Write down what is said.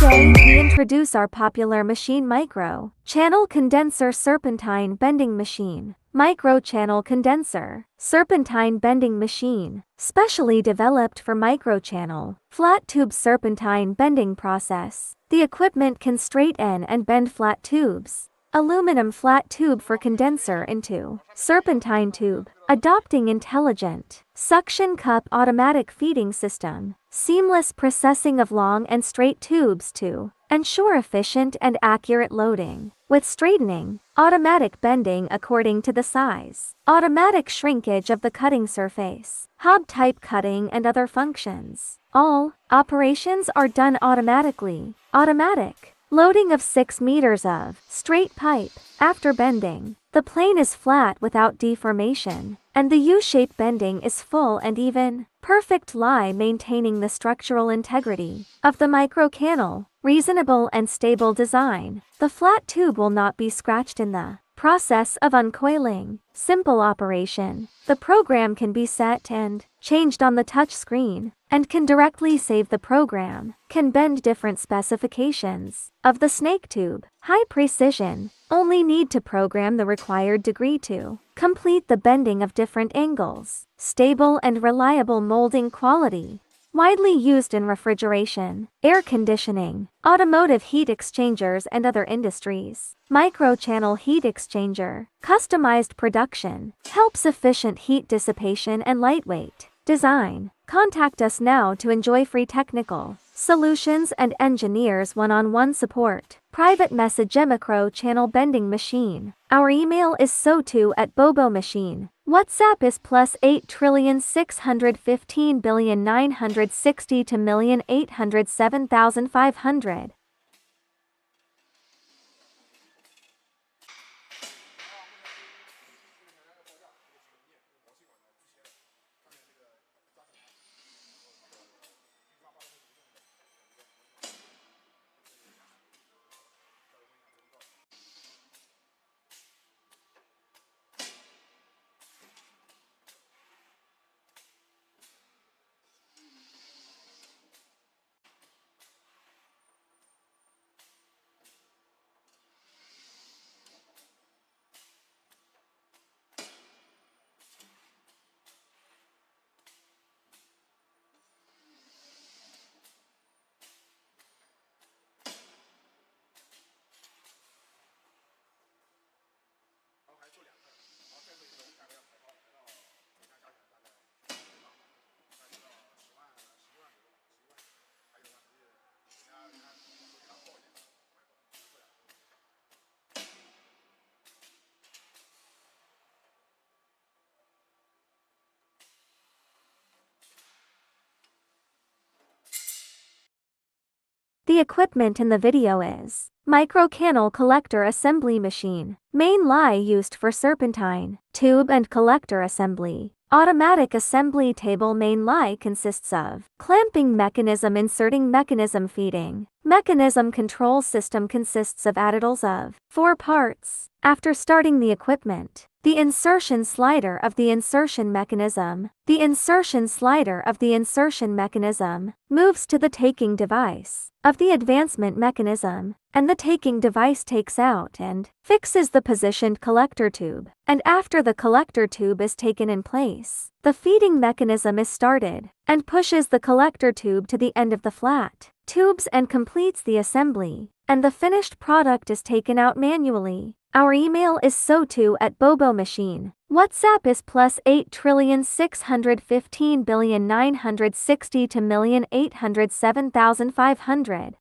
Today, we introduce our popular machine Microchannel Condenser Serpentine Bending Machine. Microchannel Condenser Serpentine Bending Machine, specially developed for microchannel, flat tube serpentine bending process. The equipment can straighten and bend flat tubes. Aluminum flat tube for condenser into serpentine tube, adopting intelligent suction cup automatic feeding system, seamless processing of long and straight tubes to ensure efficient and accurate loading, with straightening, automatic bending according to the size, automatic shrinkage of the cutting surface, hob type cutting and other functions. All operations are done automatically. Automatic loading of 6 meters of straight pipe. After bending, the plane is flat without deformation, and the U-shape bending is full and even, perfect lie maintaining the structural integrity of the microchannel. Reasonable and stable design. The flat tube will not be scratched in the process of uncoiling. Simple operation. The program can be set and changed on the touch screen, and can directly save the program. Can bend different specifications of the snake tube. High precision. Only need to program the required degree to complete the bending of different angles. Stable and reliable molding quality. Widely used in refrigeration, air conditioning, automotive heat exchangers and other industries. Microchannel heat exchanger, customized production, helps efficient heat dissipation and lightweight design. Contact us now to enjoy free technical solutions and engineers one-on-one support. Private message Microchannel bending machine. Our email is so2@bobomachine. WhatsApp is +8,615,960 to 1,807,500. The equipment in the video is Microchannel Collector Assembly Machine. Main lie used for serpentine tube and collector assembly. Automatic assembly table. Main lie consists of clamping mechanism, inserting mechanism, feeding mechanism. Control system consists of additals of 4 parts. After starting the equipment, the insertion slider of the insertion mechanism. The insertion slider of the insertion mechanism moves to the taking device of the advancement mechanism, and the taking device takes out and fixes the positioned collector tube. And after the collector tube is taken in place, the feeding mechanism is started and pushes the collector tube to the end of the flat tubes and completes the assembly, and the finished product is taken out manually. Our email is so2@bobomachine. WhatsApp is +8,615,960 to 1,807,500.